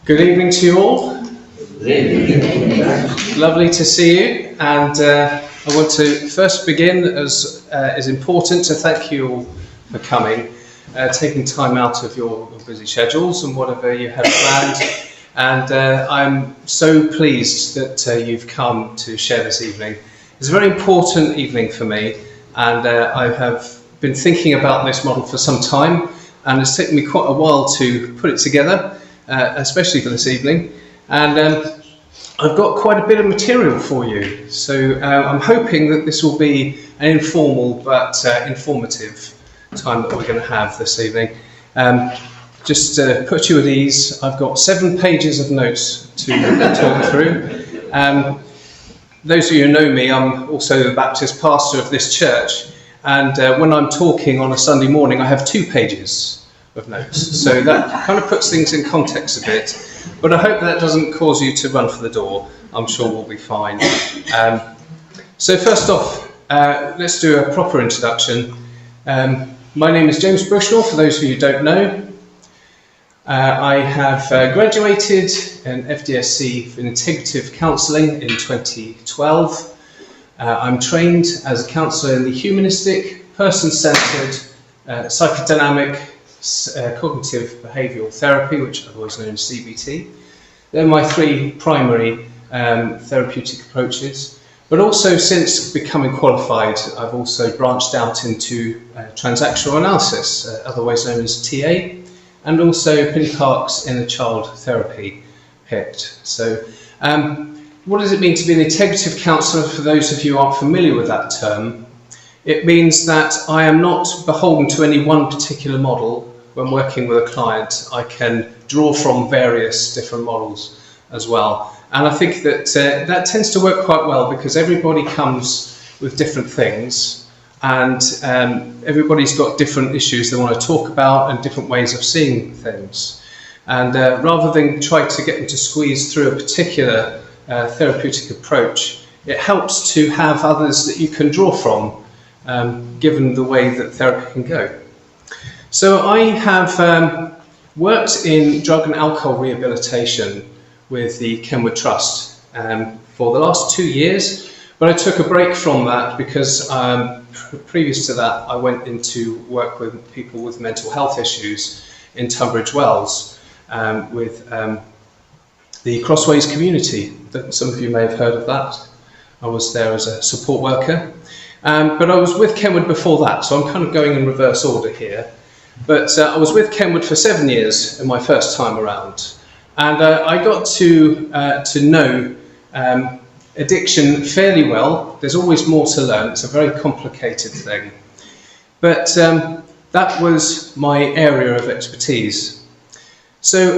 Good evening to you all. Lovely to see you, and I want to first begin, as is important, to thank you all for coming, taking time out of your busy schedules and whatever you have planned. And I'm so pleased that you've come to share this evening. It's a very important evening for me, and I have been thinking about this model for some time, and it's taken me quite a while to put it together, especially for this evening. And I've got quite a bit of material for you, so I'm hoping that this will be an informal but informative time that we're going to have this evening. Just to put you at ease, I've got 7 pages of notes to talk through. Those of you who know me, I'm also the Baptist pastor of this church, and when I'm talking on a Sunday morning, I have 2 pages of notes. So that kind of puts things in context a bit, but I hope that doesn't cause you to run for the door. I'm sure we'll be fine. So first off, let's do a proper introduction. My name is James Bushnell, for those of you who don't know. I have graduated in FDSC in Integrative Counselling in 2012. I'm trained as a counsellor in the humanistic, person-centred, psychodynamic, cognitive behavioural therapy, which I've always known as CBT. They're my 3 primary therapeutic approaches. But also, since becoming qualified, I've also branched out into transactional analysis, otherwise known as TA, and also Penny Park's inner child therapy, PICT. So what does it mean to be an integrative counsellor? For those of you who aren't familiar with that term, it means that I am not beholden to any one particular model when working with a client. I can draw from various different models as well. And I think that that tends to work quite well, because everybody comes with different things, and everybody's got different issues they want to talk about and different ways of seeing things. And rather than try to get them to squeeze through a particular therapeutic approach, it helps to have others that you can draw from, given the way that therapy can go. So I have worked in drug and alcohol rehabilitation with the Kenwood Trust for the last 2 years, but I took a break from that because previous to that I went into work with people with mental health issues in Tunbridge Wells with the Crossways community. Some of you may have heard of that. I was there as a support worker, but I was with Kenwood before that, so I'm kind of going in reverse order here. But I was with Kenwood for 7 years in my first time around, and I got to know addiction fairly well. There's always more to learn. It's a very complicated thing, but that was my area of expertise. So,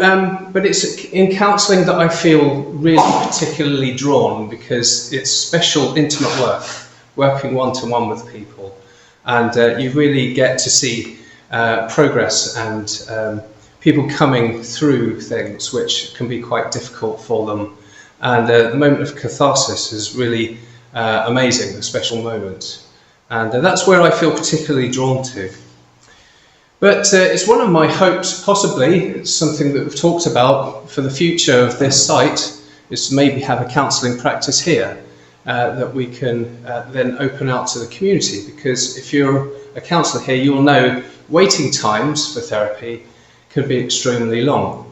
but it's in counselling that I feel really particularly drawn, because it's special, intimate work, working one-to-one with people, and you really get to see progress and people coming through things which can be quite difficult for them. And the moment of catharsis is really amazing, a special moment. And that's where I feel particularly drawn to. But it's one of my hopes, possibly, it's something that we've talked about for the future of this site, is to maybe have a counselling practice here that we can then open out to the community. Because if you're a counsellor here, you'll know waiting times for therapy can be extremely long,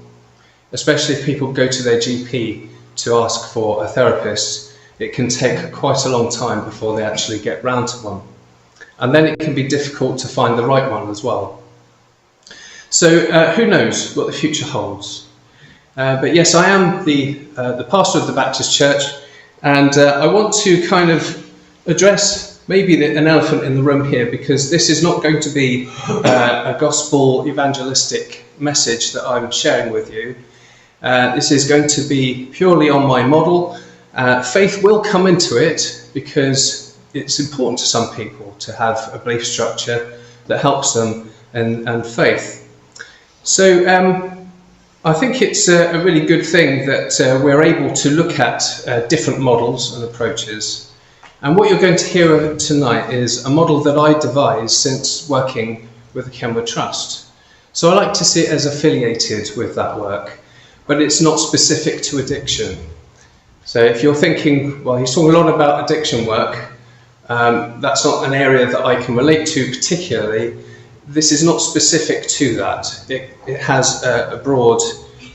especially if people go to their GP to ask for a therapist. It can take quite a long time before they actually get round to one, and then it can be difficult to find the right one as well. So who knows what the future holds. But yes, I am the pastor of the Baptist Church, and I want to kind of address maybe an elephant in the room here, because this is not going to be a gospel evangelistic message that I'm sharing with you. This is going to be purely on my model. Faith will come into it, because it's important to some people to have a belief structure that helps them, and faith. So I think it's a really good thing that we're able to look at different models and approaches. And what you're going to hear tonight is a model that I devised since working with the Kenwood Trust. So I like to see it as affiliated with that work. but it's not specific to addiction. So if you're thinking, well, he's talking a lot about addiction work, that's not an area that I can relate to particularly. This is not specific to that. It has a broad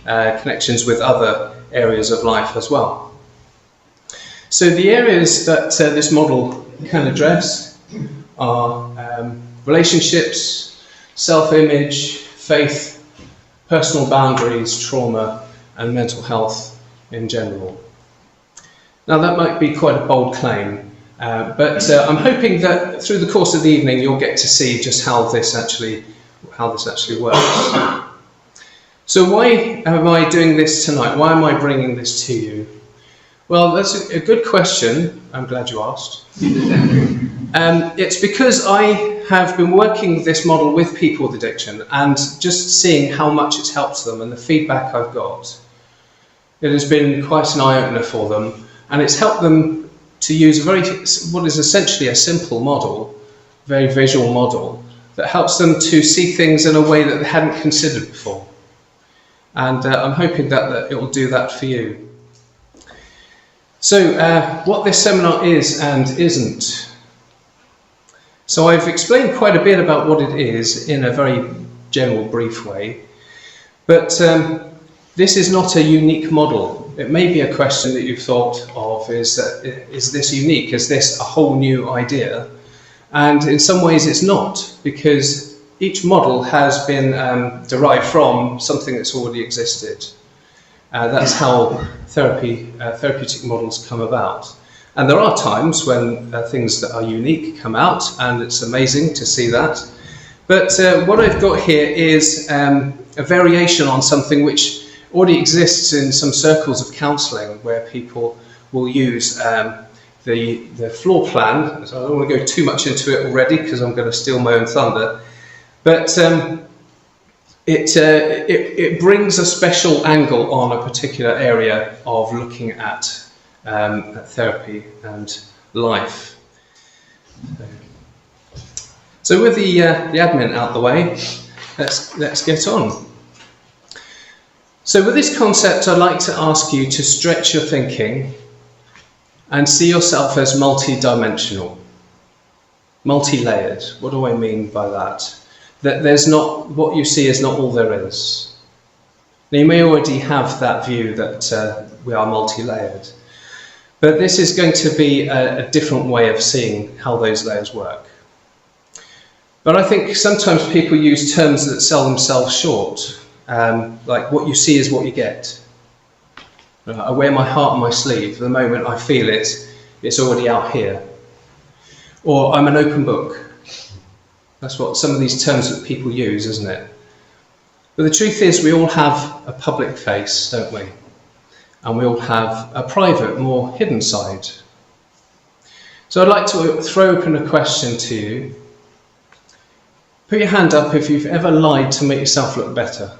connections with other areas of life as well. So the areas that this model can address are relationships, self-image, faith, personal boundaries, trauma, and mental health in general. Now that might be quite a bold claim, but I'm hoping that through the course of the evening you'll get to see just how this actually works. So why am I doing this tonight? Why am I bringing this to you? Well, that's a good question. I'm glad you asked. It's because I have been working this model with people with addiction and just seeing how much it's helped them and the feedback I've got. It has been quite an eye-opener for them, and it's helped them to use what is essentially a simple model, very visual model, that helps them to see things in a way that they hadn't considered before. And I'm hoping that it will do that for you. So what this seminar is and isn't. So I've explained quite a bit about what it is in a very general, brief way, but this is not a unique model. It may be a question that you've thought of, is this unique? Is this a whole new idea? And in some ways it's not, because each model has been derived from something that's already existed. That's how therapeutic models come about. And there are times when things that are unique come out, and it's amazing to see that. But what I've got here is a variation on something which already exists in some circles of counselling, where people will use the floor plan. So I don't want to go too much into it already because I'm going to steal my own thunder. But it brings a special angle on a particular area of looking at therapy and life. So with the admin out the way, let's get on. So with this concept, I'd like to ask you to stretch your thinking and see yourself as multi-dimensional, multi-layered. What do I mean by that? That what you see is not all there is. Now, you may already have that view that we are multi-layered, but this is going to be a different way of seeing how those layers work. But I think sometimes people use terms that sell themselves short, like what you see is what you get. I wear my heart on my sleeve. The moment I feel it, it's already out here. Or I'm an open book. That's what some of these terms that people use, isn't it? But the truth is, we all have a public face, don't we? And we all have a private, more hidden side. So I'd like to throw open a question to you. Put your hand up if you've ever lied to make yourself look better.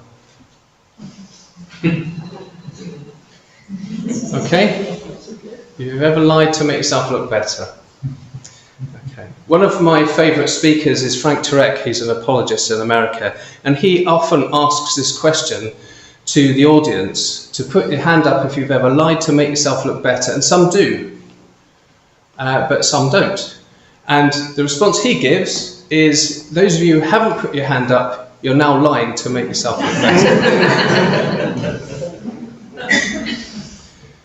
Okay? If you've ever lied to make yourself look better. Okay. One of my favourite speakers is Frank Turek. He's an apologist in America, and he often asks this question to the audience, to put your hand up if you've ever lied to make yourself look better, and some do, but some don't. And the response he gives is, those of you who haven't put your hand up, you're now lying to make yourself look better.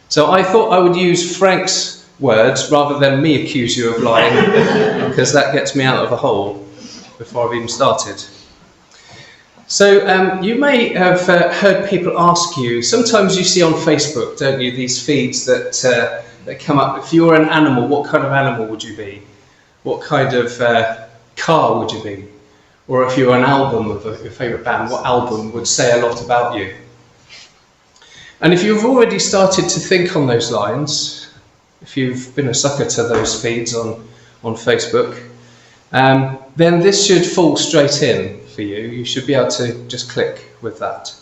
So I thought I would use Frank's words rather than me accuse you of lying, because that gets me out of a hole before I've even started. So you may have heard people ask you, sometimes you see on Facebook, don't you, these feeds that come up, if you were an animal, what kind of animal would you be? What kind of car would you be? Or if you were an album of your favourite band, what album would say a lot about you? And if you've already started to think on those lines, if you've been a sucker to those feeds on Facebook, then this should fall straight in for you. You should be able to just click with that.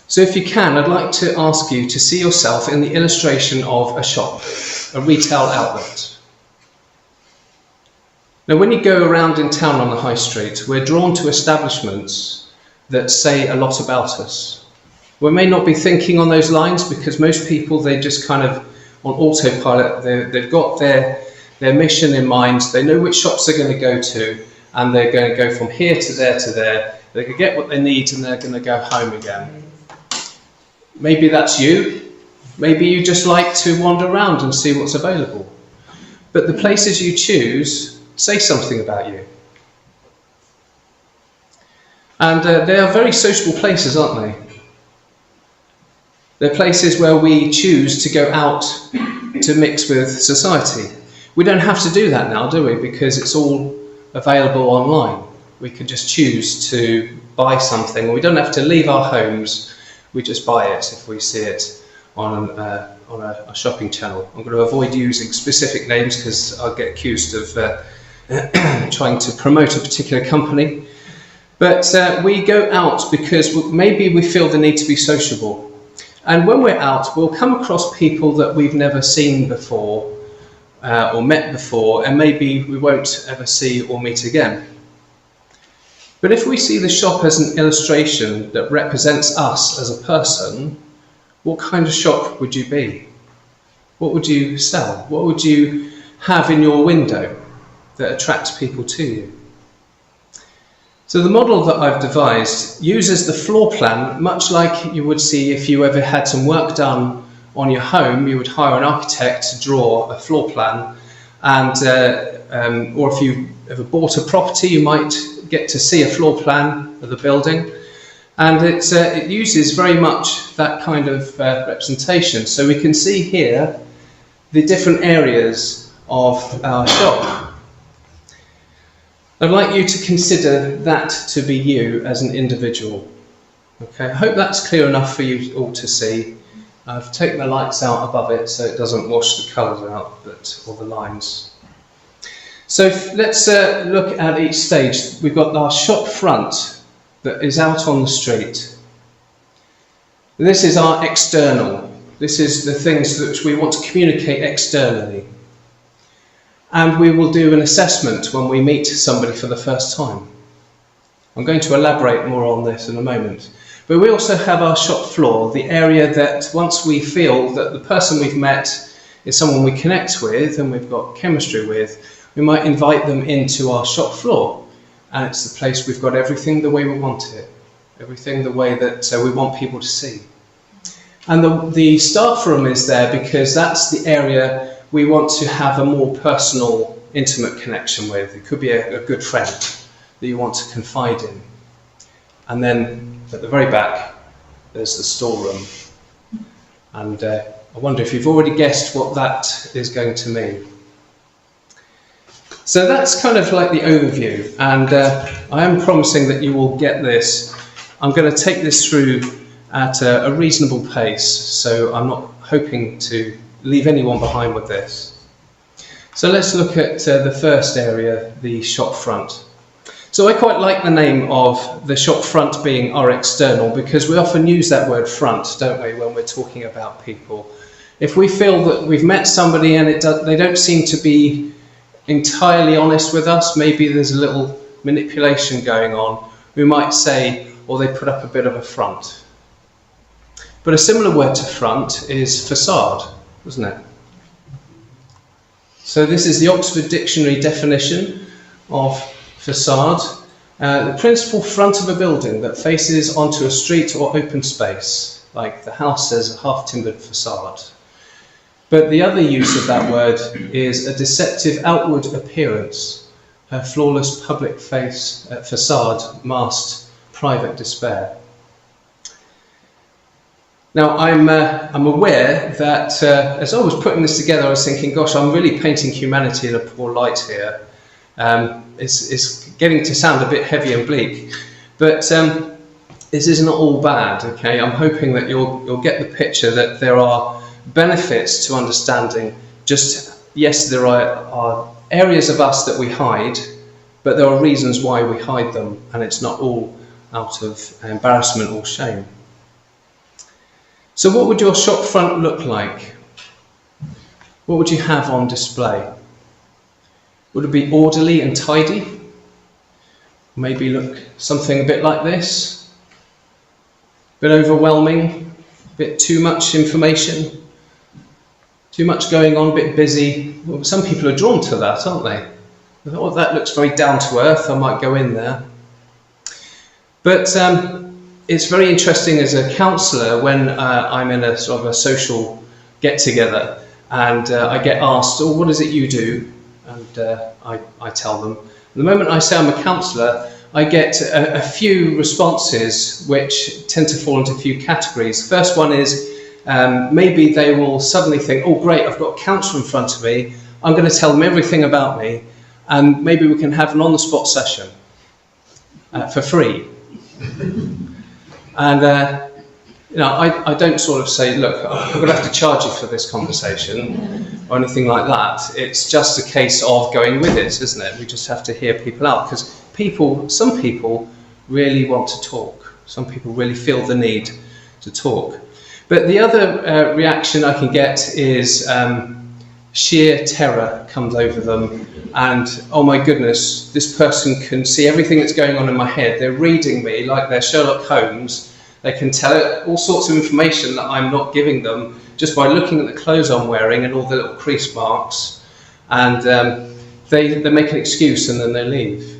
So if you can, I'd like to ask you to see yourself in the illustration of a shop, a retail outlet. Now, when you go around in town on the high street, we're drawn to establishments that say a lot about us. We may not be thinking on those lines because most people, they just kind of on autopilot. They've got their mission in mind. They know which shops they're going to go to, and they're going to go from here to there to there. They're going to get what they need and they're going to go home again. Maybe that's you. Maybe you just like to wander around and see what's available. But the places you choose say something about you. And they are very sociable places, aren't they? They're places where we choose to go out to mix with society. We don't have to do that now, do we? Because it's all available online. We can just choose to buy something. We don't have to leave our homes. We just buy it if we see it on a shopping channel. I'm going to avoid using specific names because I'll get accused of trying to promote a particular company. But we go out because maybe we feel the need to be sociable. And when we're out, we'll come across people that we've never seen before or met before, and maybe we won't ever see or meet again. But if we see the shop as an illustration that represents us as a person, what kind of shop would you be? What would you sell? What would you have in your window that attracts people to you? So the model that I've devised uses the floor plan much like you would see if you ever had some work done on your home. You would hire an architect to draw a floor plan, and or if you ever bought a property, you might get to see a floor plan of the building, and it uses very much that kind of representation. So we can see here the different areas of our shop. I'd like you to consider that to be you as an individual. Okay, I hope that's clear enough for you all to see. I've taken the lights out above it so it doesn't wash the colours out, or the lines. So let's look at each stage. We've got our shop front that is out on the street. This is our external. This is the things that we want to communicate externally. And we will do an assessment when we meet somebody for the first time. I'm going to elaborate more on this in a moment. But we also have our shop floor, the area that once we feel that the person we've met is someone we connect with and we've got chemistry with, we might invite them into our shop floor. And it's the place we've got everything the way we want it, everything the way that we want people to see. And the staff room is there because that's the area we want to have a more personal, intimate connection with. It could be a good friend that you want to confide in. And then at the very back, there's the storeroom. And I wonder if you've already guessed what that is going to mean. So that's kind of like the overview. And I am promising that you will get this. I'm going to take this through at a reasonable pace. So I'm not hoping to leave anyone behind with this. So let's look at the first area, the shop front. So I quite like the name of the shop front being our external, because we often use that word front, don't we, when we're talking about people. If we feel that we've met somebody and they don't seem to be entirely honest with us, maybe there's a little manipulation going on, we might say, or they put up a bit of a front. But a similar word to front is facade, isn't it? So this is the Oxford Dictionary definition of facade. The principal front of a building that faces onto a street or open space, like the house says, a half-timbered facade. But the other use of that word is a deceptive outward appearance, a flawless public face, facade, masked private despair. Now, I'm aware that as I was putting this together, I was thinking, gosh, I'm really painting humanity in a poor light here. It's getting to sound a bit heavy and bleak, but this isn't all bad, okay? I'm hoping that you'll get the picture that there are benefits to understanding yes, there are areas of us that we hide, but there are reasons why we hide them, and it's not all out of embarrassment or shame. So what would your shop front look like? What would you have on display? Would it be orderly and tidy? Maybe look something a bit like this. bit overwhelming, a bit too much information, too much going on, a bit busy. Well, some people are drawn to that, aren't they? They thought, oh, that looks very down to earth, I might go in there. But it's very interesting as a counsellor when I'm in a sort of a social get-together and I get asked, oh, what is it you do? And I tell them. And the moment I say I'm a counsellor, I get a few responses which tend to fall into a few categories. The first one is maybe they will suddenly think, oh great, I've got a counsellor in front of me, I'm going to tell them everything about me, and maybe we can have an on-the-spot session for free. And I don't sort of say, look, I'm going to have to charge you for this conversation or anything like that. It's just a case of going with it, isn't it? We just have to hear people out, because some people really want to talk. Some people really feel the need to talk. But the other reaction I can get is sheer terror comes over them, and oh my goodness, this person can see everything that's going on in my head. They're reading me like they're Sherlock Holmes. They can tell all sorts of information that I'm not giving them just by looking at the clothes I'm wearing and all the little crease marks, and they make an excuse and then they leave.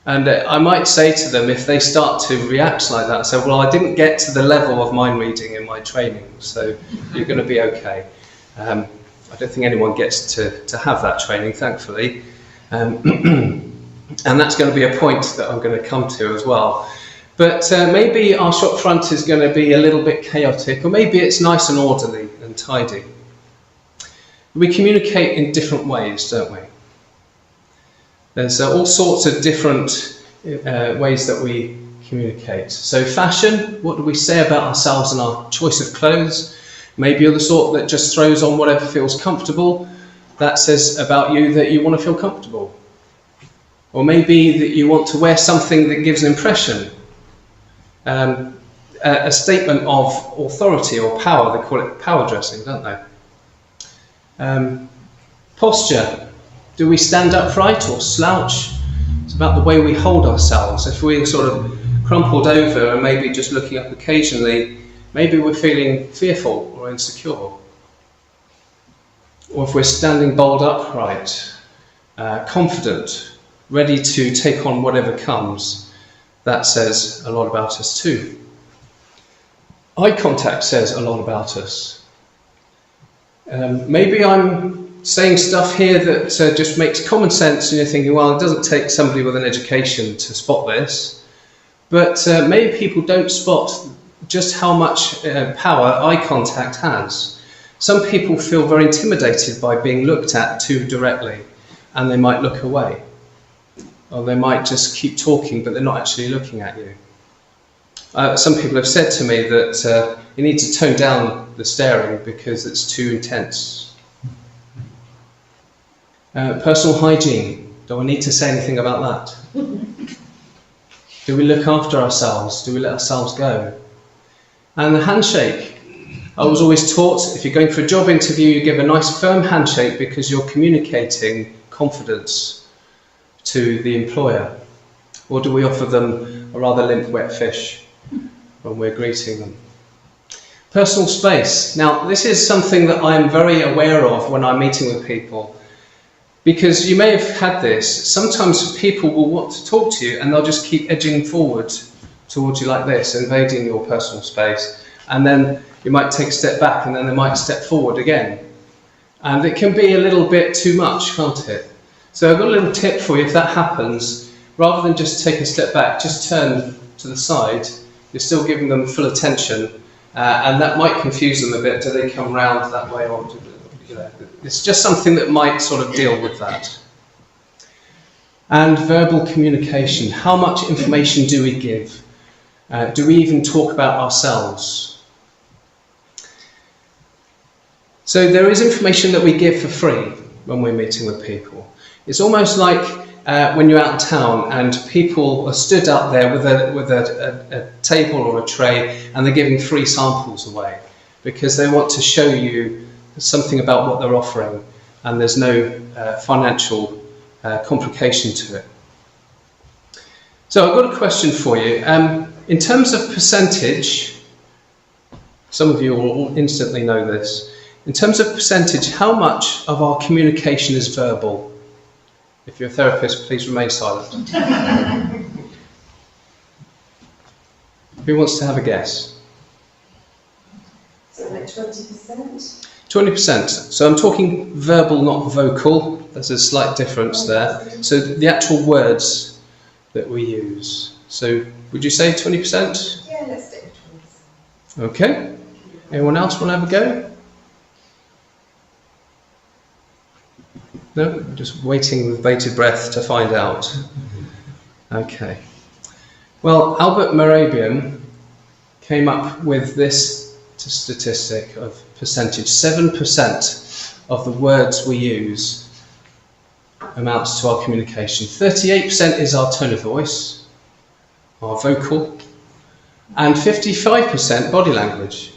And I might say to them, if they start to react like that, say, well, I didn't get to the level of mind reading in my training, so you're going to be okay. I don't think anyone gets to have that training, thankfully. And that's going to be a point that I'm going to come to as well. But maybe our shop front is going to be a little bit chaotic, or maybe it's nice and orderly and tidy. We communicate in different ways, don't we? There's all sorts of different ways that we communicate. So fashion, what do we say about ourselves and our choice of clothes? Maybe you're the sort that just throws on whatever feels comfortable. That says about you that you want to feel comfortable. Or maybe that you want to wear something that gives an impression. A statement of authority or power. They call it power dressing, don't they? Posture. Do we stand upright or slouch? It's about the way we hold ourselves. If we're sort of crumpled over and maybe just looking up occasionally, maybe we're feeling fearful or insecure. Or if we're standing bolt upright, confident, ready to take on whatever comes, that says a lot about us too. Eye contact says a lot about us. Maybe I'm saying stuff here that just makes common sense and you're thinking, well, it doesn't take somebody with an education to spot this. But maybe people don't spot just how much power eye contact has. Some people feel very intimidated by being looked at too directly, and they might look away. Or they might just keep talking, but they're not actually looking at you. Some people have said to me that you need to tone down the staring because it's too intense. Personal hygiene. Do I need to say anything about that? Do we look after ourselves? Do we let ourselves go? And the handshake. I was always taught if you're going for a job interview, you give a nice firm handshake because you're communicating confidence to the employer. Or do we offer them a rather limp wet fish when we're greeting them? Personal space. Now, this is something that I'm very aware of when I'm meeting with people. Because you may have had this, sometimes people will want to talk to you and they'll just keep edging forward towards you like this, invading your personal space. And then you might take a step back and then they might step forward again. And it can be a little bit too much, can't it? So I've got a little tip for you if that happens. Rather than just take a step back, just turn to the side. You're still giving them full attention. And that might confuse them a bit. Do they come round that way or it's just something that might sort of deal with that. And verbal communication. How much information do we give? Do we even talk about ourselves? So there is information that we give for free when we're meeting with people. It's almost like when you're out in town and people are stood up there with a table or a tray and they're giving free samples away because they want to show you something about what they're offering, and there's no financial complication to it. So I've got a question for you. in terms of percentage, some of you will instantly know this. In terms of percentage, how much of our communication is verbal? If you're a therapist, please remain silent. Who wants to have a guess? So like 20%? 20%. So I'm talking verbal, not vocal. There's a slight difference there. So the actual words that we use. So would you say 20%? Yeah, let's stick with 20%. Okay. Anyone else want to have a go? No? Just waiting with bated breath to find out. Okay. Well, Albert Mehrabian came up with this statistic of percentage. 7% of the words we use amounts to our communication. 38% is our tone of voice, our vocal, and 55% body language.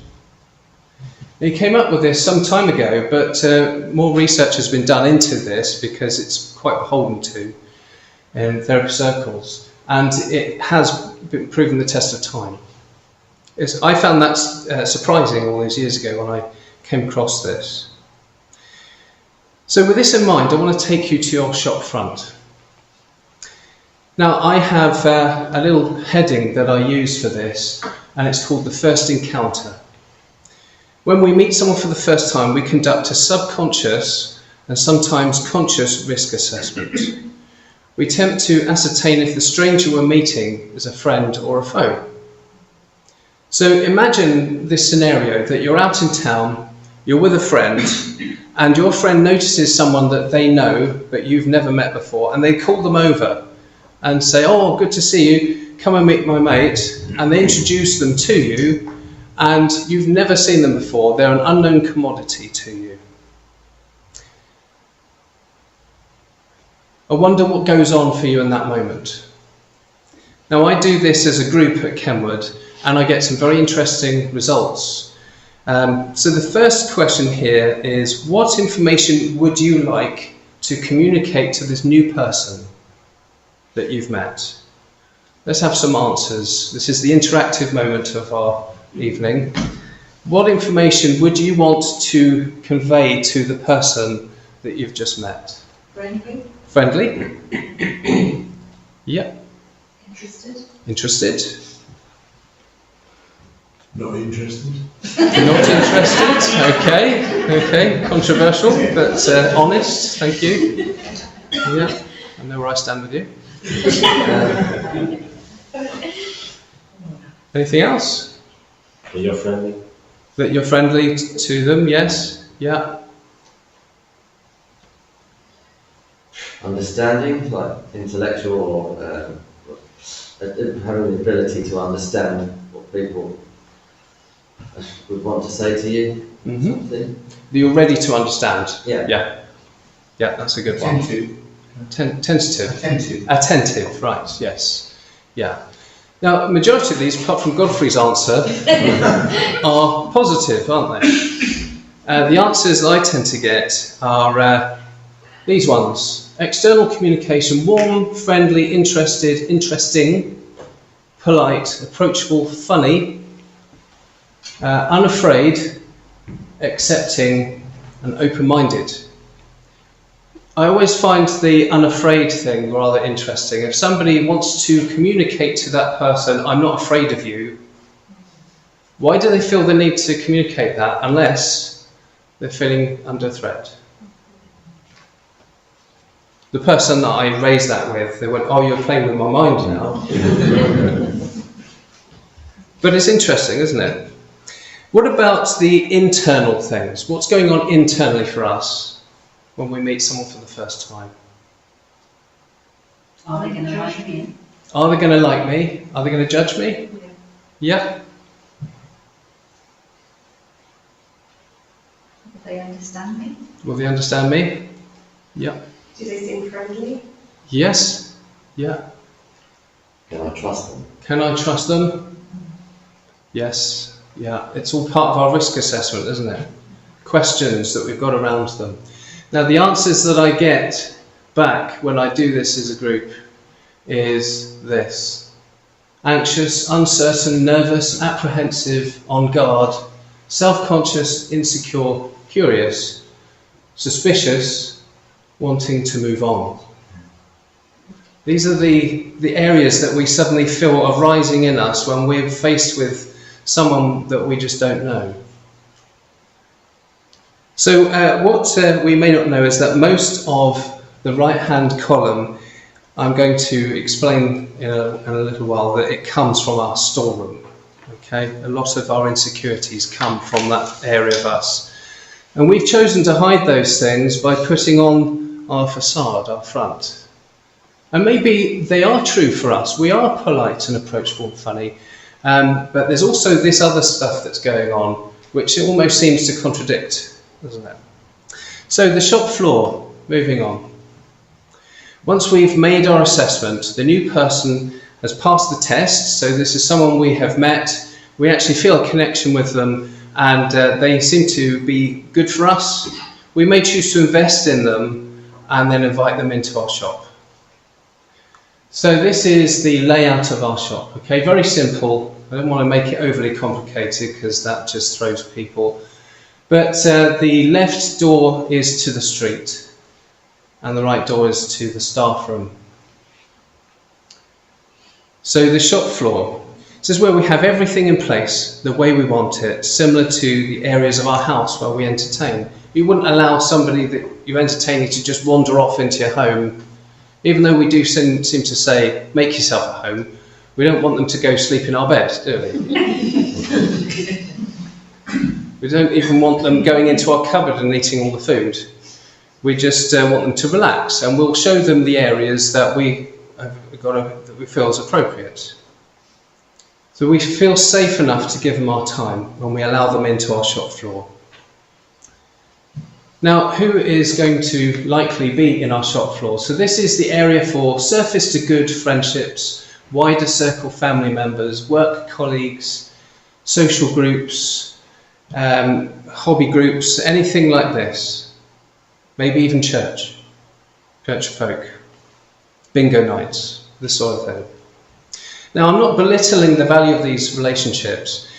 He came up with this some time ago, but more research has been done into this because it's quite beholden to in therapy circles, and it has been proven the test of time. I found that surprising all those years ago when I came across this. So with this in mind, I want to take you to your shop front. Now I have a little heading that I use for this, and it's called the first encounter. When we meet someone for the first time, we conduct a subconscious and sometimes conscious risk assessment. We attempt to ascertain if the stranger we're meeting is a friend or a foe. So imagine this scenario that you're out in town, you're with a friend, and your friend notices someone that they know but you've never met before, and they call them over and say, "Oh, good to see you, come and meet my mate," and they introduce them to you, and you've never seen them before. They're an unknown commodity to you. I wonder what goes on for you in that moment. Now I do this as a group at Kenwood, and I get some very interesting results. So the first question here is, what information would you like to communicate to this new person that you've met? Let's have some answers. This is the interactive moment of our evening. What information would you want to convey to the person that you've just met? Friendly. Friendly? Yep. Interested. Interested? Not interested. Not interested? Okay. Controversial, but honest. Thank you. Yeah, I know where I stand with you. Anything else? That you're friendly. That you're friendly to them, yes. Yeah. Understanding, like intellectual, or having the ability to understand what people would want to say to you. Mm-hmm. Something. You're ready to understand. Yeah. Yeah, that's a good one. Tentative. Attentive, right, yes. Yeah. Now, majority of these, apart from Godfrey's answer, are positive, aren't they? The answers I tend to get are these ones. External communication: warm, friendly, interested, interesting, polite, approachable, funny, unafraid, accepting, and open-minded. I always find the unafraid thing rather interesting. If somebody wants to communicate to that person, "I'm not afraid of you," why do they feel the need to communicate that unless they're feeling under threat? The person that I raised that with, they went, "Oh, you're playing with my mind now." But it's interesting, isn't it? What about the internal things? What's going on internally for us when we meet someone for the first time? Are they going to like me? Are they going to like me? Are they going to judge me? Yeah. Will they understand me? Will they understand me? Yeah. Do they seem friendly? Yes. Yeah. Can I trust them? Can I trust them? Yes. Yeah. It's all part of our risk assessment, isn't it? Questions that we've got around them. Now, the answers that I get back when I do this as a group is this. anxious, uncertain, nervous, apprehensive, on guard, self-conscious, insecure, curious, suspicious, wanting to move on. These are the areas that we suddenly feel are rising in us when we're faced with someone that we just don't know. So what we may not know is that most of the right-hand column, I'm going to explain in a little while, that it comes from our storeroom. Okay, a lot of our insecurities come from that area of us. And we've chosen to hide those things by putting on our facade, our front. And maybe they are true for us. We are polite and approachable and funny. But there's also this other stuff that's going on, which almost seems to contradict, doesn't it? So the shop floor, moving on. Once we've made our assessment, the new person has passed the test. So this is someone we have met. We actually feel a connection with them, and they seem to be good for us. We may choose to invest in them and then invite them into our shop. So this is the layout of our shop. Okay, very simple. I don't want to make it overly complicated because that just throws people. But the left door is to the street and the right door is to the staff room. So the shop floor, this is where we have everything in place the way we want it, similar to the areas of our house where we entertain. You wouldn't allow somebody that you're entertaining to just wander off into your home, even though we do seem to say, make yourself at home. We don't want them to go sleep in our bed, do we? We don't even want them going into our cupboard and eating all the food. We just want them to relax, and we'll show them the areas that we feel is appropriate. So we feel safe enough to give them our time when we allow them into our shop floor. Now, who is going to likely be in our shop floor? So this is the area for surface to good friendships, wider circle family members, work colleagues, social groups, hobby groups, anything like this. Maybe even church folk, bingo nights, this sort of thing. Now, I'm not belittling the value of these relationships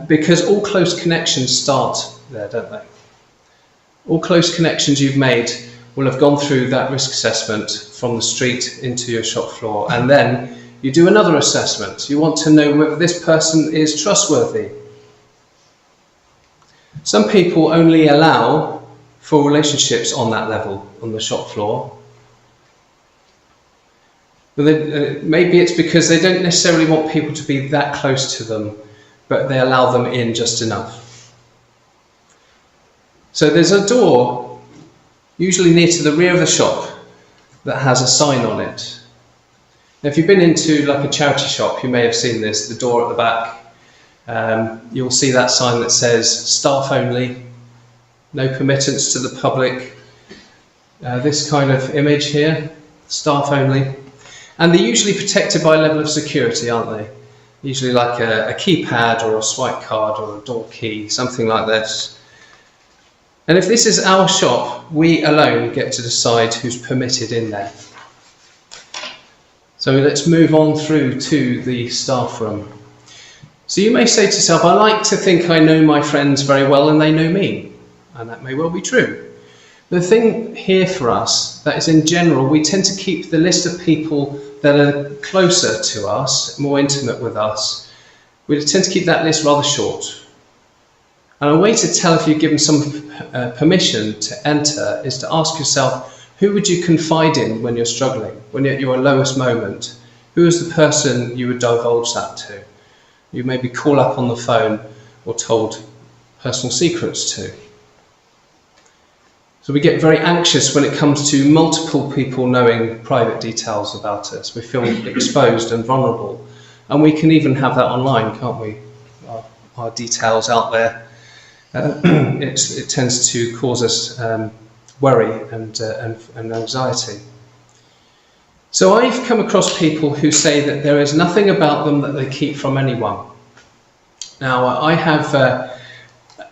because all close connections start there, don't they? All close connections you've made will have gone through that risk assessment from the street into your shop floor, and then you do another assessment. You want to know whether this person is trustworthy. Some people only allow for relationships on that level, on the shop floor. But maybe it's because they don't necessarily want people to be that close to them, but they allow them in just enough. So there's a door, usually near to the rear of the shop, that has a sign on it. Now, if you've been into like a charity shop, you may have seen this, the door at the back. You'll see that sign that says staff only, no permittance to the public. This kind of image here, staff only. And they're usually protected by a level of security, aren't they? Usually like a keypad or a swipe card or a door key, something like this. And if this is our shop, we alone get to decide who's permitted in there. So let's move on through to the staff room. So you may say to yourself, I like to think I know my friends very well and they know me. And that may well be true. The thing here for us, that is in general, we tend to keep the list of people that are closer to us, more intimate with us. We tend to keep that list rather short. And a way to tell if you've given some permission to enter is to ask yourself, who would you confide in when you're struggling, when you're at your lowest moment? Who is the person you would divulge that to? You maybe call up on the phone or told personal secrets to. So we get very anxious when it comes to multiple people knowing private details about us. We feel exposed and vulnerable. And we can even have that online, can't we? Our details out there. It tends to cause us worry and anxiety. So I've come across people who say that there is nothing about them that they keep from anyone. Now I have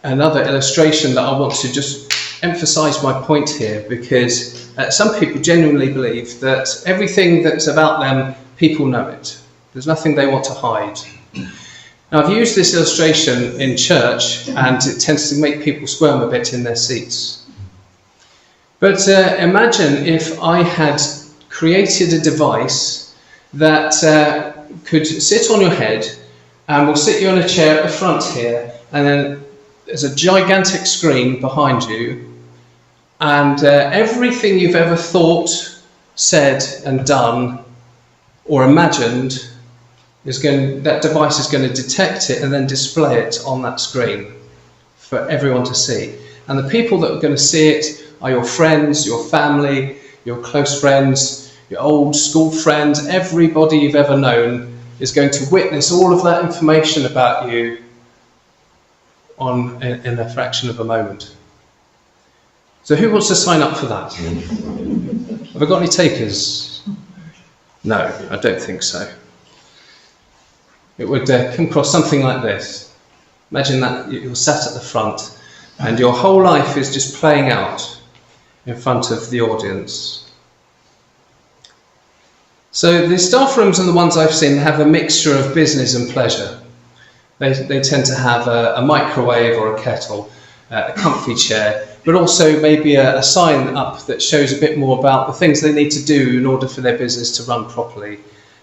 another illustration that I want to just emphasize my point here, because some people genuinely believe that everything that's about them, people know it. There's nothing they want to hide. Now, I've used this illustration in church, and it tends to make people squirm a bit in their seats. But imagine if I had created a device that could sit on your head and will sit you on a chair at the front here, and then there's a gigantic screen behind you, and everything you've ever thought, said and done or imagined, that device is going to detect it and then display it on that screen for everyone to see. And the people that are going to see it are your friends, your family, your close friends, your old school friends. Everybody you've ever known is going to witness all of that information about you in a fraction of a moment. So who wants to sign up for that? Have I got any takers? No, I don't think so. It would come across something like this. Imagine that you're sat at the front and your whole life is just playing out in front of the audience. So the staff rooms and the ones I've seen have a mixture of business and pleasure. They tend to have a microwave or a kettle, a comfy chair, but also maybe a sign up that shows a bit more about the things they need to do in order for their business to run properly.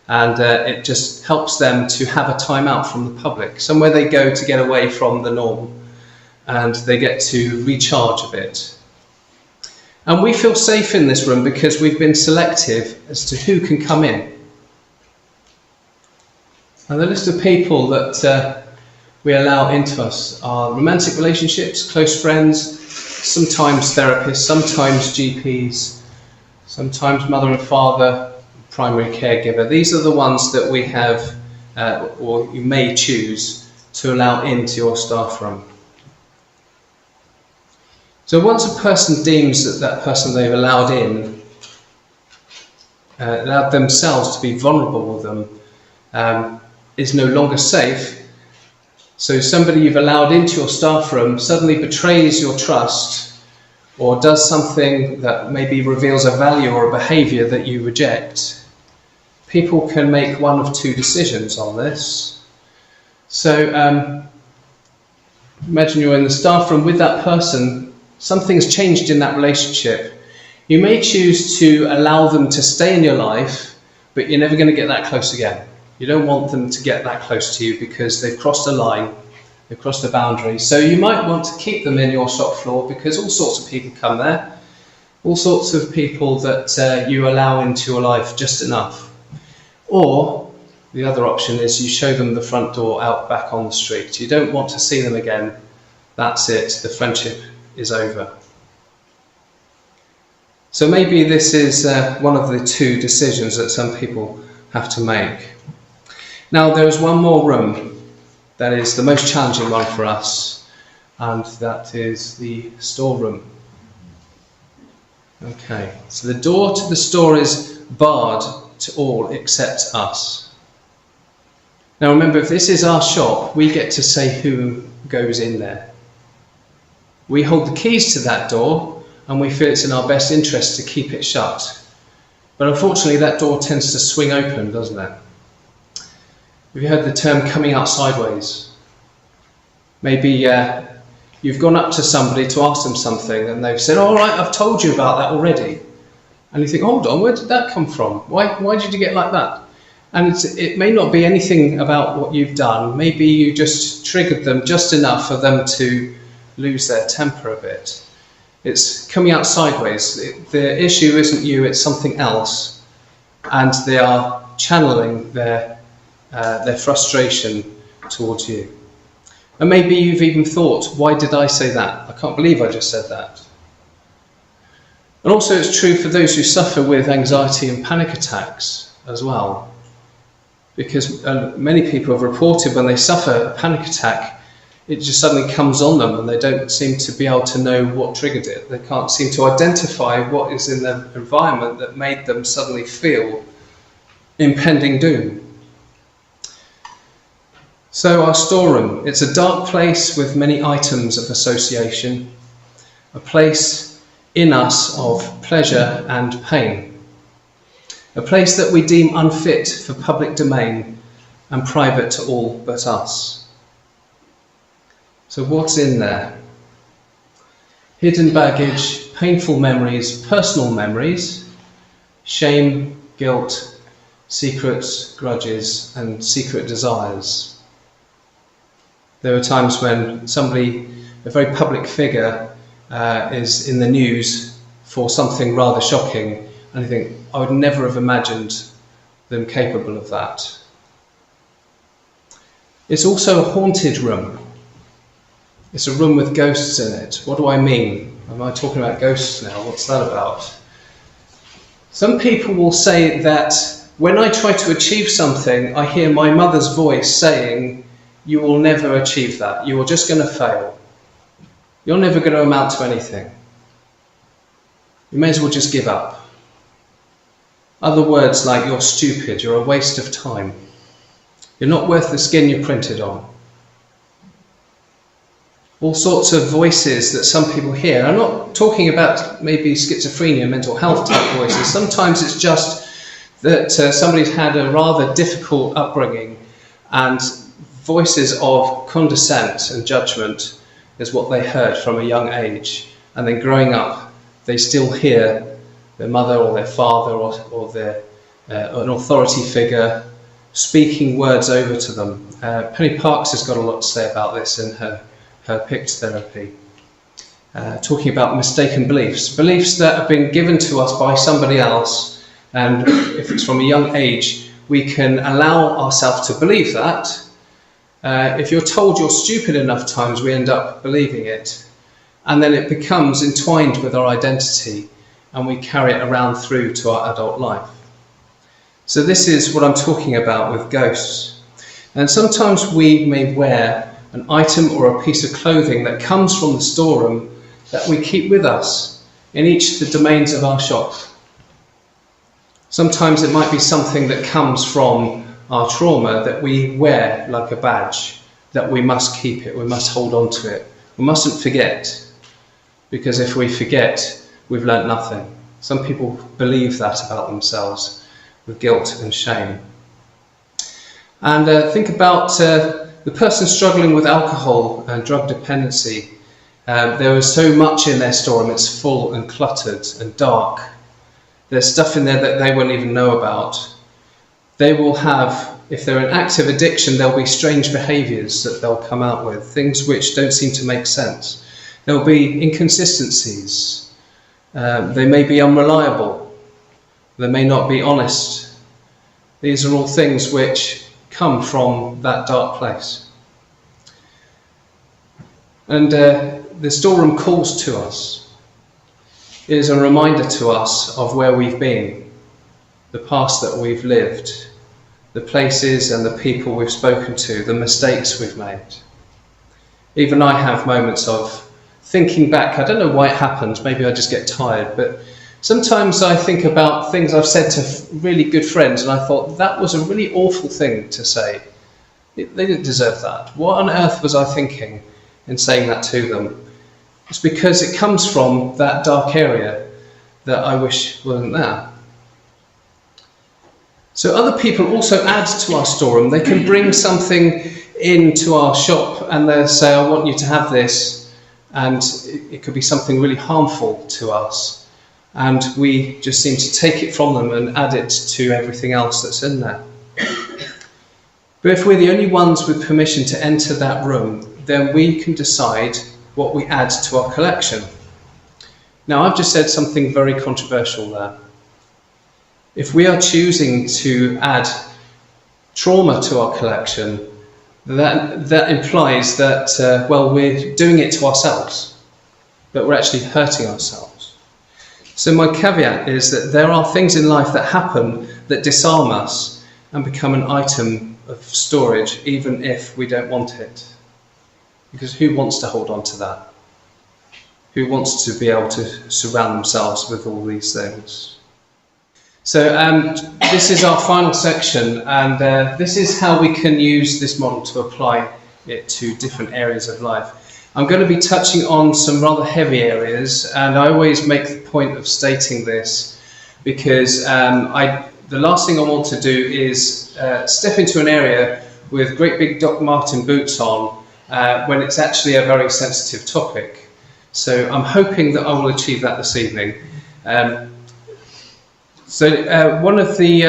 And it just helps them to have a time out from the public, somewhere they go to get away from the norm, and they get to recharge a bit. And we feel safe in this room because we've been selective as to who can come in. And the list of people that we allow into us are romantic relationships, close friends, sometimes therapists, sometimes GPs, sometimes mother and father, primary caregiver. These are the ones that we have, or you may choose to allow into your staff room. So once a person deems that person they've allowed in, allowed themselves to be vulnerable with them, is no longer safe, so somebody you've allowed into your staff room suddenly betrays your trust or does something that maybe reveals a value or a behaviour that you reject, people can make one of two decisions on this. So imagine you're in the staff room with that person, something's changed in that relationship. You may choose to allow them to stay in your life, but you're never going to get that close again. You don't want them to get that close to you because they've crossed a line, they've crossed a boundary. So you might want to keep them in your shop floor because all sorts of people come there, all sorts of people that you allow into your life just enough. Or the other option is you show them the front door out back on the street. You don't want to see them again. That's it, the friendship is over. So maybe this is one of the two decisions that some people have to make. Now there's one more room that is the most challenging one for us, and that is the storeroom. Okay, so the door to the store is barred to all except us. Now remember, if this is our shop, we get to say who goes in there. We hold the keys to that door and we feel it's in our best interest to keep it shut. But unfortunately that door tends to swing open, doesn't it? Have you heard the term coming out sideways? Maybe you've gone up to somebody to ask them something and they've said, all right, I've told you about that already. And you think, hold on, where did that come from? Why did you get like that? And it may not be anything about what you've done. Maybe you just triggered them just enough for them to lose their temper a bit. It's coming out sideways. The issue isn't you, it's something else. And they are channeling their frustration towards you. And maybe you've even thought, why did I say that? I can't believe I just said that. And also it's true for those who suffer with anxiety and panic attacks as well. Because many people have reported when they suffer a panic attack, it just suddenly comes on them and they don't seem to be able to know what triggered it. They can't seem to identify what is in their environment that made them suddenly feel impending doom. So our storeroom, it's a dark place with many items of association, a place in us of pleasure and pain, a place that we deem unfit for public domain and private to all but us. So what's in there? Hidden baggage, painful memories, personal memories, shame, guilt, secrets, grudges, and secret desires. There are times when somebody, a very public figure, is in the news for something rather shocking, and you think, I would never have imagined them capable of that. It's also a haunted room. It's a room with ghosts in it. What do I mean? Am I talking about ghosts now? What's that about? Some people will say that when I try to achieve something, I hear my mother's voice saying, you will never achieve that. You are just going to fail. You're never going to amount to anything. You may as well just give up. Other words like you're stupid, you're a waste of time. You're not worth the skin you're printed on. All sorts of voices that some people hear. I'm not talking about maybe schizophrenia, mental health type voices. Sometimes it's just that somebody's had a rather difficult upbringing, and voices of condescent and judgment is what they heard from a young age. And then growing up, they still hear their mother or their father or an authority figure speaking words over to them. Penny Parks has got a lot to say about this in her PICT therapy, talking about mistaken beliefs that have been given to us by somebody else, and if it's from a young age, we can allow ourselves to believe that. If you're told you're stupid enough times, we end up believing it, and then it becomes entwined with our identity, and we carry it around through to our adult life. So this is what I'm talking about with ghosts. And sometimes we may wear an item or a piece of clothing that comes from the storeroom that we keep with us in each of the domains of our shop. Sometimes it might be something that comes from our trauma that we wear like a badge, that we must keep it, we must hold on to it, we mustn't forget, because if we forget, we've learnt nothing. Some people believe that about themselves with guilt and shame. And think about the person struggling with alcohol and drug dependency. There is so much in their storeroom, it's full and cluttered and dark. There's stuff in there that they won't even know about. They will have, if they're in active addiction, there'll be strange behaviours that they'll come out with, things which don't seem to make sense. There'll be inconsistencies. They may be unreliable. They may not be honest. These are all things which come from that dark place. And the storeroom calls to us. It is a reminder to us of where we've been, the past that we've lived, the places and the people we've spoken to, the mistakes we've made. Even I have moments of thinking back. I don't know why it happens, maybe I just get tired, but sometimes I think about things I've said to really good friends and I thought, that was a really awful thing to say. They didn't deserve that. What on earth was I thinking in saying that to them? It's because it comes from that dark area that I wish wasn't there. So other people also add to our storeroom. They can bring something into our shop and they'll say, I want you to have this. And it could be something really harmful to us. And we just seem to take it from them and add it to everything else that's in there. But if we're the only ones with permission to enter that room, then we can decide what we add to our collection. Now, I've just said something very controversial there. If we are choosing to add trauma to our collection, that implies that, we're doing it to ourselves, but we're actually hurting ourselves. So my caveat is that there are things in life that happen that disarm us and become an item of storage, even if we don't want it. Because who wants to hold on to that? Who wants to be able to surround themselves with all these things? So this is our final section, and this is how we can use this model to apply it to different areas of life. I'm going to be touching on some rather heavy areas, and I always make the point of stating this because the the last thing I want to do is step into an area with great big Doc Marten boots on when it's actually a very sensitive topic. So I'm hoping that I will achieve that this evening. One of the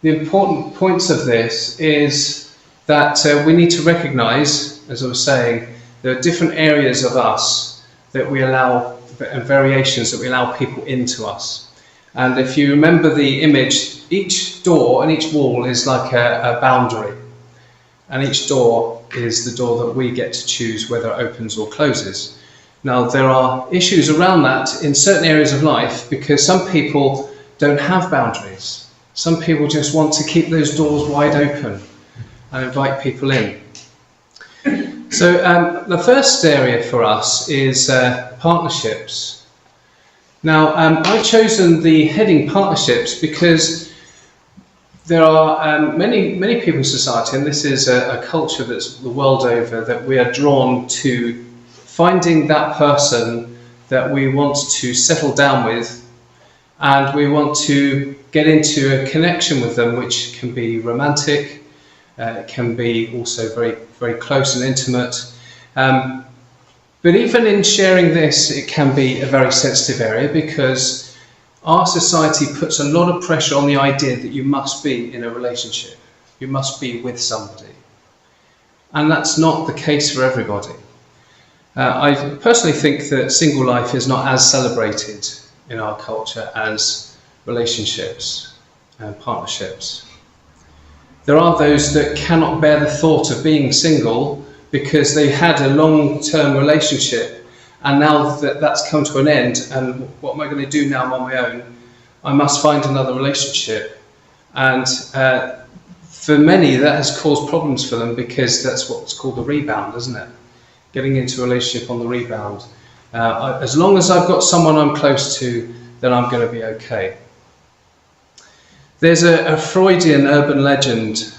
important points of this is that we need to recognise, as I was saying, there are different areas of us that we allow, and variations that we allow people into us. And if you remember the image, each door and each wall is like a boundary. And each door is the door that we get to choose whether it opens or closes. Now, there are issues around that in certain areas of life because some people don't have boundaries. Some people just want to keep those doors wide open and invite people in. So the first area for us is partnerships. Now, I've chosen the heading partnerships because there are many people in society, and this is a culture that's the world over, that we are drawn to finding that person that we want to settle down with, and we want to get into a connection with them, which can be romantic, it can be also very, very close and intimate. But even in sharing this, it can be a very sensitive area because our society puts a lot of pressure on the idea that you must be in a relationship, you must be with somebody. And that's not the case for everybody. I personally think that single life is not as celebrated in our culture as relationships and partnerships. There are those that cannot bear the thought of being single because they had a long-term relationship, and now that that's come to an end, and what am I going to do now? I'm on my own. I must find another relationship. And for many, that has caused problems for them because that's what's called a rebound, isn't it? Getting into a relationship on the rebound. As long as I've got someone I'm close to, then I'm going to be okay. There's a Freudian urban legend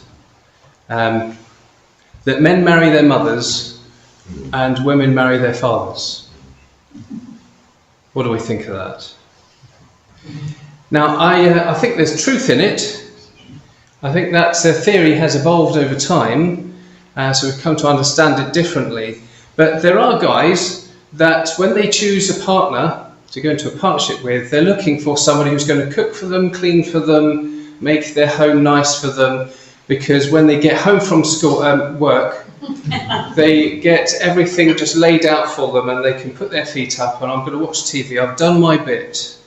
that men marry their mothers and women marry their fathers. What do we think of that? Now, I think there's truth in it. I think that theory has evolved over time, so we've come to understand it differently. But there are guys that when they choose a partner to go into a partnership with, they're looking for somebody who's going to cook for them, clean for them, make their home nice for them, because when they get home from school, work, they get everything just laid out for them and they can put their feet up and I'm going to watch TV. I've done my bit.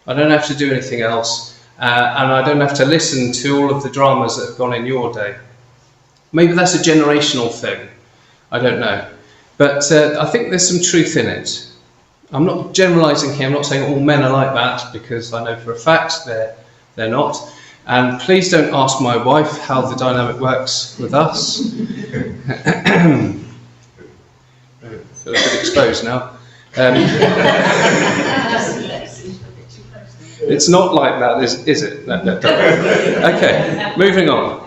I don't have to do anything else. And I don't have to listen to all of the dramas that have gone in your day. Maybe that's a generational thing. I don't know. But I think there's some truth in it. I'm not generalising here. I'm not saying all men are like that because I know for a fact they're not. And please don't ask my wife how the dynamic works with us. I feel a bit exposed now. It's not like that, is it? No. Okay, moving on.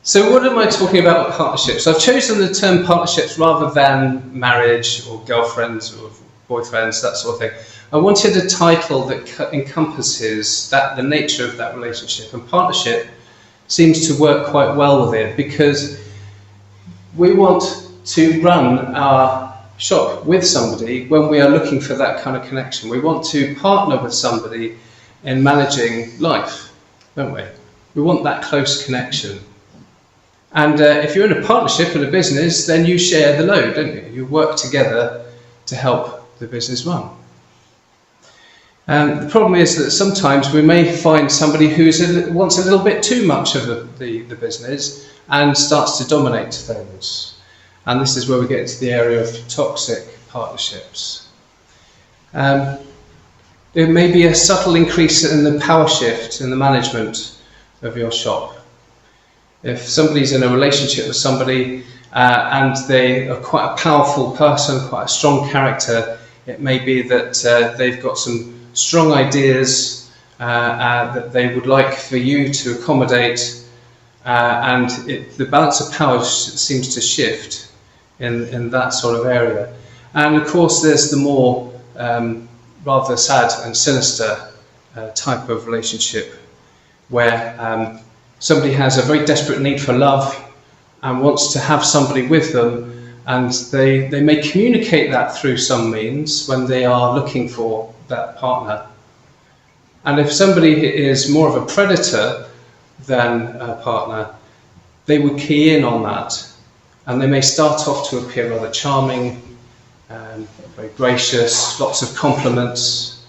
So what am I talking about with partnerships? I've chosen the term partnerships rather than marriage or girlfriends or boyfriends, that sort of thing. I wanted a title that encompasses the nature of that relationship, and partnership seems to work quite well with it because we want to run our shop with somebody when we are looking for that kind of connection. We want to partner with somebody in managing life, don't we? We want that close connection. And if you're in a partnership in a business, then you share the load, don't you? You work together to help the business run. The problem is that sometimes we may find somebody who wants a little bit too much of the business and starts to dominate things. And this is where we get into the area of toxic partnerships. There may be a subtle increase in the power shift in the management of your shop. If somebody's in a relationship with somebody and they are quite a powerful person, quite a strong character, it may be that they've got some strong ideas that they would like for you to accommodate, and the balance of power seems to shift in that sort of area. And of course there's the more rather sad and sinister type of relationship where somebody has a very desperate need for love and wants to have somebody with them, and they may communicate that through some means when they are looking for that partner. And if somebody is more of a predator than a partner, they would key in on that, and they may start off to appear rather charming, very gracious, lots of compliments,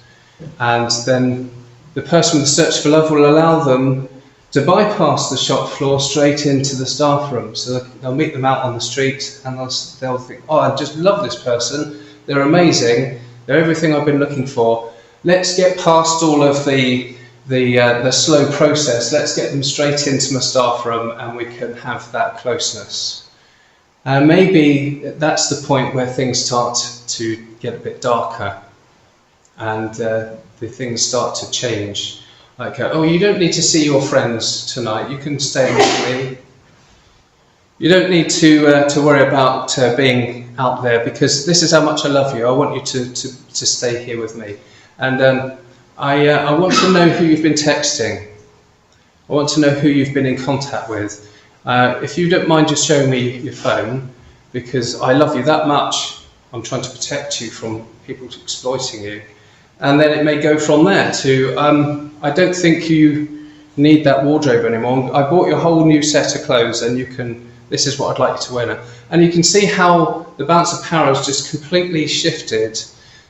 and then the person with the search for love will allow them to bypass the shop floor straight into the staff room. So they'll meet them out on the street and they'll think, oh, I just love this person, they're amazing, they're everything I've been looking for. Let's get past all of the slow process, let's get them straight into my staff room and we can have that closeness. And maybe that's the point where things start to get a bit darker and the things start to change. Like, oh, you don't need to see your friends tonight, you can stay with me. You don't need to worry about being out there, because this is how much I love you, I want you to stay here with me. And I want to know who you've been texting. I want to know who you've been in contact with. If you don't mind just showing me your phone, because I love you that much, I'm trying to protect you from people exploiting you. And then it may go from there to, I don't think you need that wardrobe anymore. I bought you a whole new set of clothes and this is what I'd like you to wear now. And you can see how the balance of power has just completely shifted.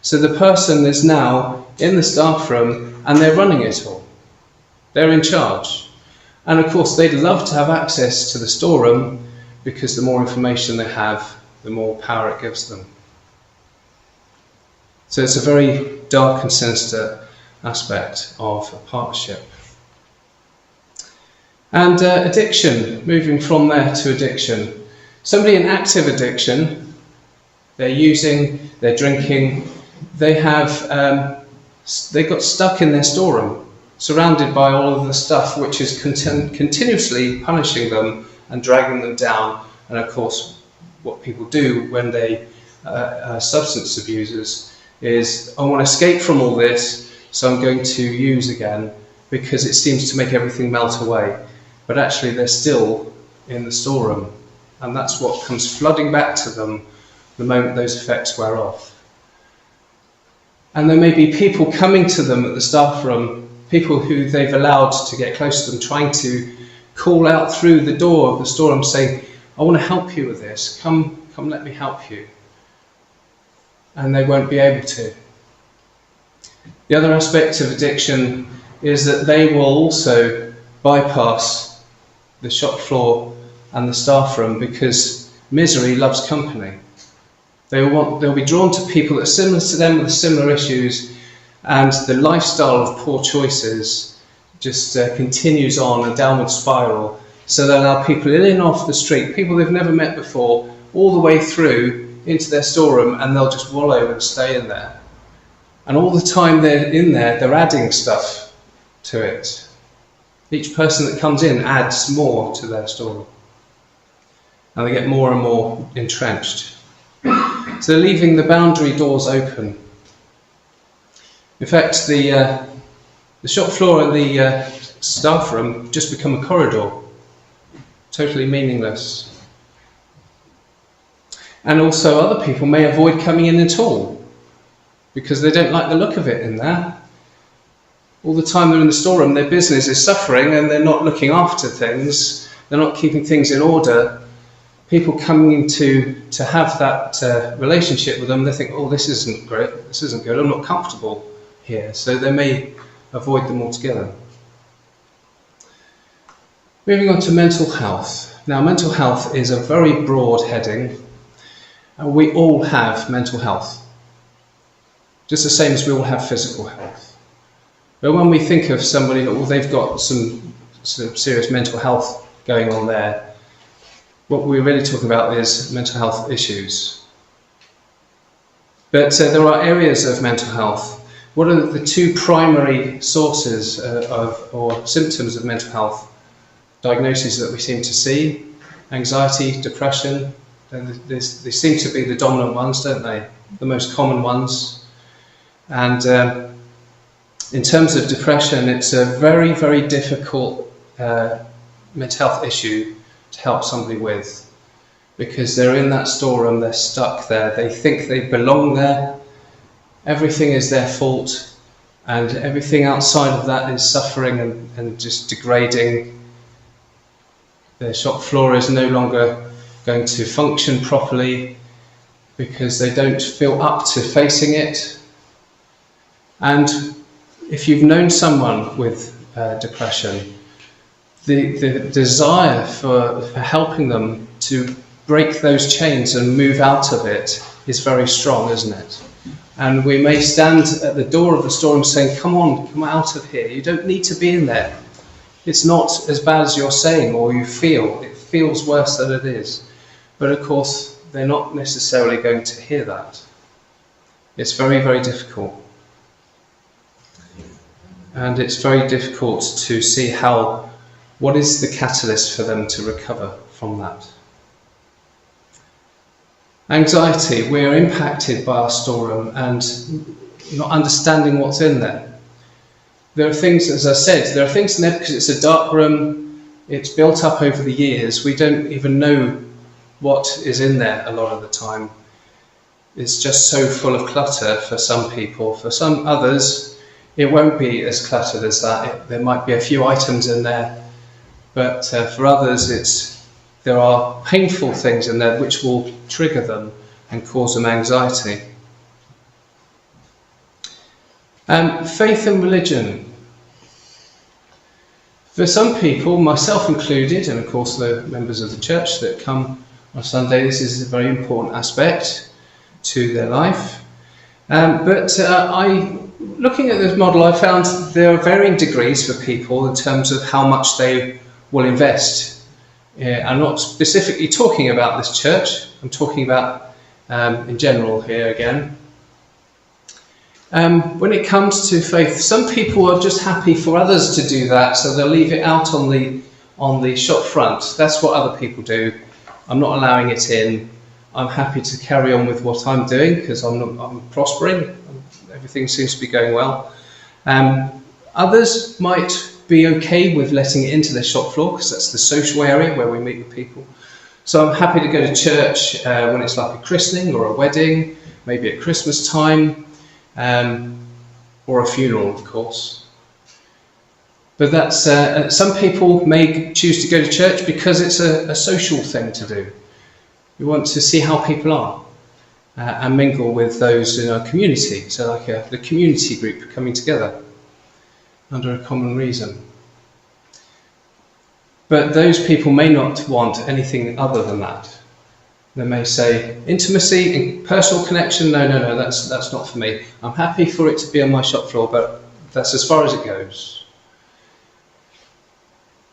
So the person is now in the staff room and they're running it all. They're in charge. And of course they'd love to have access to the storeroom, because the more information they have, the more power it gives them. So it's a very dark and sinister aspect of a partnership. And addiction, moving from there to addiction. Somebody in active addiction, they're using, they're drinking, they got stuck in their storeroom, surrounded by all of the stuff which is continuously punishing them and dragging them down. And of course, what people do when they are substance abusers is, I want to escape from all this, so I'm going to use again, because it seems to make everything melt away. But actually they're still in the storeroom, and that's what comes flooding back to them the moment those effects wear off. And there may be people coming to them at the staff room, people who they've allowed to get close to them, trying to call out through the door of the storeroom saying, I want to help you with this, come let me help you. And they won't be able to. The other aspect of addiction is that they will also bypass the shop floor and the staff room, because misery loves company. They'll be drawn to people that are similar to them with similar issues, and the lifestyle of poor choices just continues on a downward spiral. So they'll allow people in and off the street, people they've never met before, all the way through into their storeroom, and they'll just wallow and stay in there. And all the time they're in there, they're adding stuff to it. Each person that comes in adds more to their storeroom. And they get more and more entrenched. So they're leaving the boundary doors open. In fact, the shop floor and the staff room just become a corridor. Totally meaningless. And also other people may avoid coming in at all, because they don't like the look of it in there. All the time they're in the storeroom, their business is suffering and they're not looking after things, they're not keeping things in order. People coming in to have that relationship with them, they think, oh, this isn't great, this isn't good, I'm not comfortable here. So they may avoid them altogether. Moving on to mental health. Now, mental health is a very broad heading. We all have mental health, just the same as we all have physical health. But when we think of somebody that, well, they've got some serious mental health going on there, what we're really talking about is mental health issues. But there are areas of mental health. What are the two primary sources or symptoms of mental health diagnoses that we seem to see? Anxiety, depression. They seem to be the dominant ones, don't they? The most common ones. And in terms of depression, it's a very, very difficult mental health issue to help somebody with, because they're in that storeroom, they're stuck there, they think they belong there, everything is their fault, and everything outside of that is suffering and just degrading. Their shop floor is no longer going to function properly because they don't feel up to facing it. And if you've known someone with depression, the desire for helping them to break those chains and move out of it is very strong, isn't it? And we may stand at the door of the storeroom saying, come on, come out of here. You don't need to be in there. It's not as bad as you're saying or you feel. It feels worse than it is. But of course, they're not necessarily going to hear that. It's very, very difficult. And it's very difficult to see what is the catalyst for them to recover from that. Anxiety, we're impacted by our storeroom and not understanding what's in there. There are things, as I said, there are things in there because it's a dark room, it's built up over the years, we don't even know what is in there a lot of the time. It's just so full of clutter for some people. For some others, it won't be as cluttered as that. There might be a few items in there, but for others there are painful things in there which will trigger them and cause them anxiety. Faith and religion. For some people, myself included, and of course the members of the church that come on Sunday, this is a very important aspect to their life. Looking at this model, I found there are varying degrees for people in terms of how much they will invest. I'm not specifically talking about this church, I'm talking about in general here again. When it comes to faith, some people are just happy for others to do that, so they'll leave it out on the shop front. That's what other people do. I'm not allowing it in. I'm happy to carry on with what I'm doing because I'm prospering. Everything seems to be going well. Others might be okay with letting it into their shop floor because that's the social area where we meet with people. So I'm happy to go to church when it's like a christening or a wedding, maybe at Christmas time, or a funeral, of course. But that's some people may choose to go to church because it's a social thing to do. We want to see how people are and mingle with those in our community. So like the community group coming together under a common reason. But those people may not want anything other than that. They may say, intimacy and personal connection, no, that's not for me. I'm happy for it to be on my shop floor, but that's as far as it goes.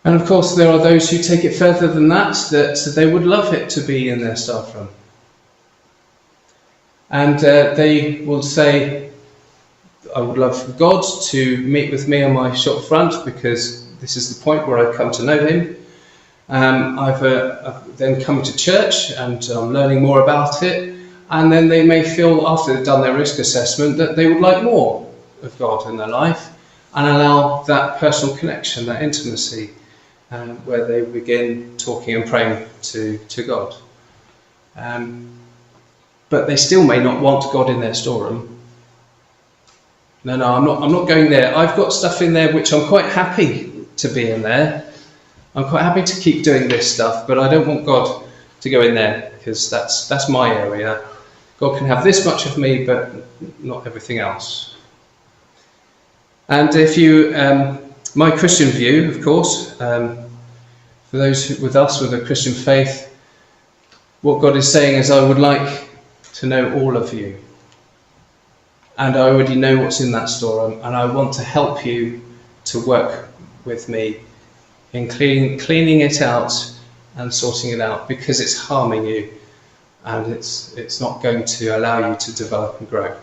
And of course there are those who take it further than that they would love it to be in their staff room. And they will say, I would love for God to meet with me on my shop front because this is the point where I've come to know him. I've then come to church and I'm learning more about it, and then they may feel after they've done their risk assessment that they would like more of God in their life and allow that personal connection, that intimacy, where they begin talking and praying to God. But they still may not want God in their storeroom. No, I'm not going there. I've got stuff in there which I'm quite happy to be in there. I'm quite happy to keep doing this stuff, but I don't want God to go in there because that's my area. God can have this much of me, but not everything else. And if you, my Christian view, of course, for those with us with a Christian faith, what God is saying is, I would like to know all of you. And I already know what's in that storeroom, and I want to help you to work with me in cleaning it out and sorting it out because it's harming you and it's not going to allow you to develop and grow.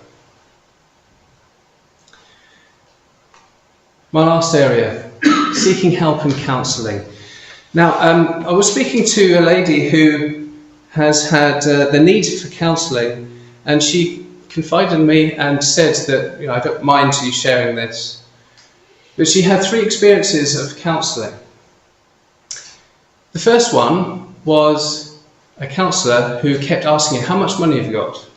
My last area, seeking help and counselling. Now, I was speaking to a lady who has had the need for counselling, and she confided in me and said that, I don't mind you sharing this. But she had 3 experiences of counselling. The first one was a counsellor who kept asking her, how much money have you got?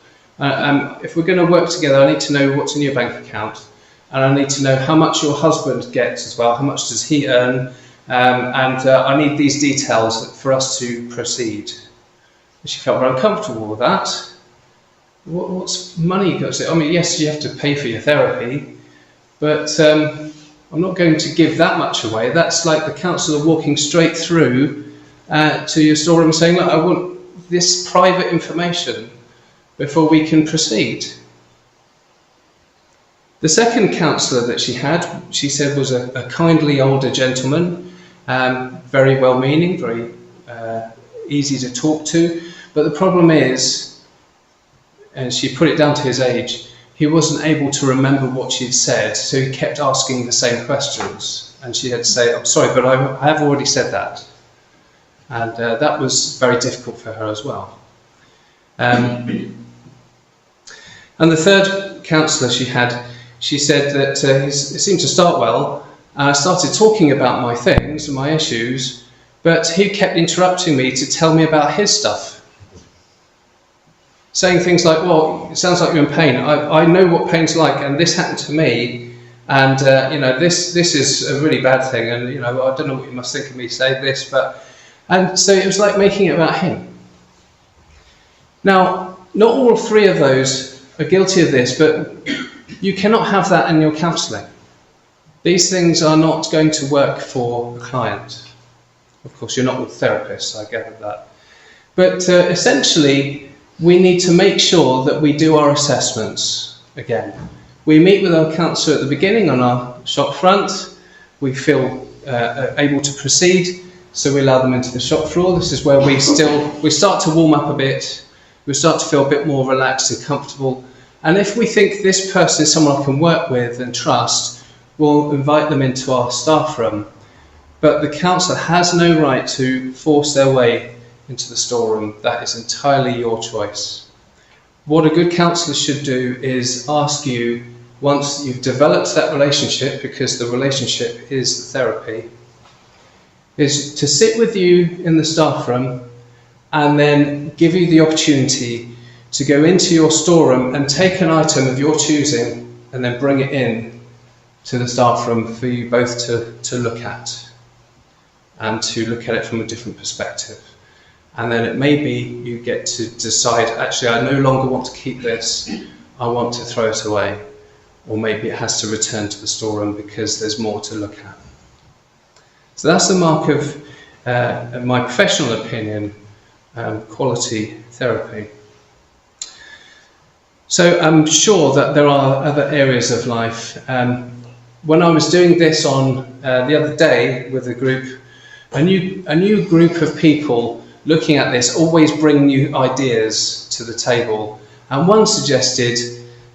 If we're going to work together, I need to know what's in your bank account, and I need to know how much your husband gets as well, how much does he earn, and I need these details for us to proceed. And she felt very uncomfortable with that. What's money got to? I mean, yes, you have to pay for your therapy, but I'm not going to give that much away. That's like the counsellor walking straight through to your storeroom and saying, look, I want this private information before we can proceed. The second counsellor that she had, she said, was a kindly older gentleman, very well-meaning, very easy to talk to, but the problem is, and she put it down to his age, he wasn't able to remember what she'd said, so he kept asking the same questions, and she had to say, I'm sorry, but I have already said that. And that was very difficult for her as well. And the third counsellor she had, she said that it seemed to start well. I started talking about my things and my issues, but he kept interrupting me to tell me about his stuff. Saying things like, well, it sounds like you're in pain. I know what pain's like, and this happened to me, and this is a really bad thing, and I don't know what you must think of me saying this, and so it was like making it about him. Now, not all 3 of those are guilty of this, but you cannot have that in your counselling. These things are not going to work for a client. Of course, you're not with therapists, I gather that. But essentially, we need to make sure that we do our assessments again. We meet with our counsellor at the beginning on our shop front. We feel able to proceed, so we allow them into the shop floor. This is where we start to warm up a bit. We start to feel a bit more relaxed and comfortable. And if we think this person is someone I can work with and trust, we'll invite them into our staff room. But the counsellor has no right to force their way into the storeroom. That is entirely your choice. What a good counsellor should do is ask you, once you've developed that relationship, because the relationship is the therapy, is to sit with you in the staff room and then give you the opportunity to go into your storeroom and take an item of your choosing and then bring it in to the staff room for you both to look at, and to look at it from a different perspective. And then it may be you get to decide, actually, I no longer want to keep this, I want to throw it away. Or maybe it has to return to the storeroom because there's more to look at. So that's the mark of, in my professional opinion, quality therapy. So I'm sure that there are other areas of life. When I was doing this on the other day with a group, a new group of people looking at this always bring new ideas to the table. And one suggested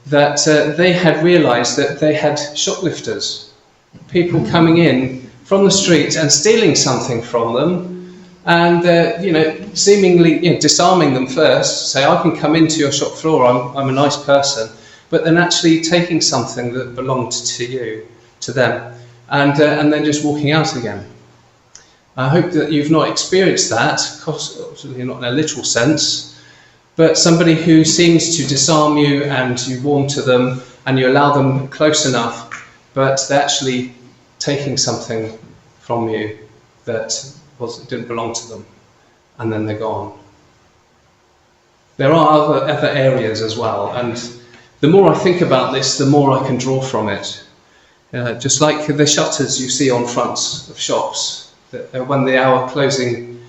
that they had realised that they had shoplifters, people coming in from the street and stealing something from them, and seemingly disarming them first, say, I can come into your shop floor, I'm a nice person, but then actually taking something that belonged to you, to them, and then just walking out again. I hope that you've not experienced that, obviously not in a literal sense, but somebody who seems to disarm you and you warm to them and you allow them close enough, but they're actually taking something from you that didn't belong to them, and then they're gone. There are other areas as well, and the more I think about this, the more I can draw from it. Just like the shutters you see on fronts of shops, that when the hour closing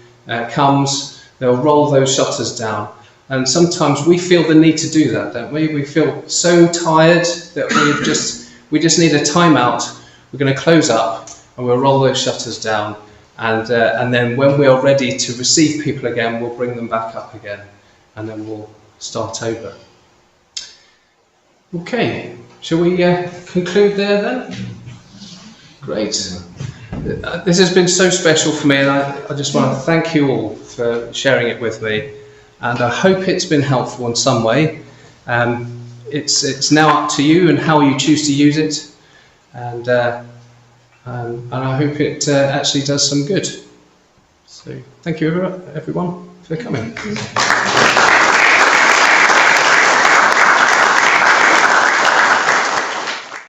comes, they'll roll those shutters down. And sometimes we feel the need to do that, don't we? We feel so tired that we just need a timeout. We're going to close up and we'll roll those shutters down. And then when we are ready to receive people again, we'll bring them back up again. And then we'll start over. Okay, shall we conclude there then? Great. This has been so special for me, and I just want to thank you all for sharing it with me. And I hope it's been helpful in some way. It's now up to you and how you choose to use it. And and I hope it actually does some good. So thank you everyone for coming.